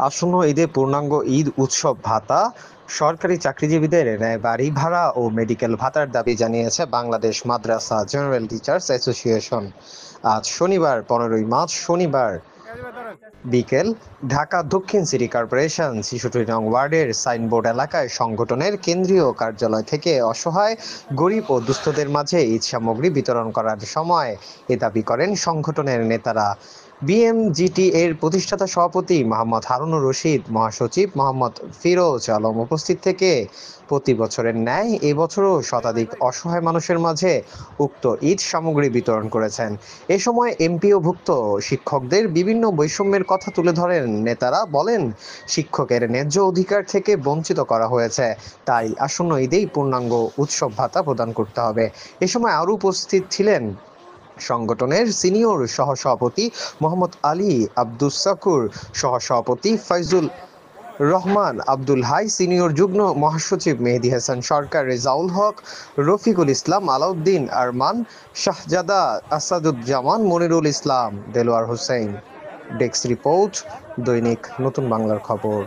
আসন্ন ঈদে পূর্ণাঙ্গ ঈদ উৎসব ভাতা, সরকারি চাকরিজীবীদের ন্যায় বাড়ি ভাড়া ও মেডিকেল ভাতার দাবি জানিয়েছে বাংলাদেশ মাদ্রাসা জেনারেল টিচার্স অ্যাসোসিয়েশন। আজ শনিবার 15 মার্চ শনিবার বিকেল ঢাকা দক্ষিণ সিটি কর্পোরেশন ৬৬ নং ওয়ার্ডের সাইনবোর্ড এলাকায় সংগঠনের কেন্দ্রীয় কার্যালয় থেকে অসহায় গরিব ও দুস্থদের মাঝে ঈদ সামগ্রী বিতরণ করার সময় এ দাবি করেন সংগঠনের নেতারা। বিএমজিটি এর প্রতিষ্ঠাতা সভাপতি মোহাম্মদ হারুনুর রশিদ, মহাসচিব মোহাম্মদ ফিরোজ আলম উপস্থিত থেকে প্রতি বছরের ন্যায় এবছরও শতাধিক অসহায় মানুষের মাঝে উক্ত ঈদ সামগ্রী বিতরণ করেছেন। এ সময় এমপিওভুক্ত শিক্ষকদের বিভিন্ন বৈষম্যের কথা তুলে ধরেন নেতারা। বলেন, শিক্ষকের ন্যায্য অধিকার থেকে বঞ্চিত করা হয়েছে, তাই আসন্ন ঈদেই পূর্ণাঙ্গ উৎসব ভাতা প্রদান করতে হবে। এ সময় আরও উপস্থিত ছিলেন সংগঠনের সিনিয়র সহসভাপতি মোহাম্মদ আলী আব্দুস সাকুর, সহসভাপতি ফাইজুল রহমান আব্দুল হাই, সিনিয়র যুগ্ম মহাসচিব মেহেদী হাসান সরকার, রেজাউল হক, রফিকুল ইসলাম, আলাউদ্দিন আরমান, শাহজাদা আসাদুজ্জামান, মনিরুল ইসলাম, দেলোয়ার হোসেন। ডেস্ক রিপোর্ট, দৈনিক নতুন বাংলার খবর।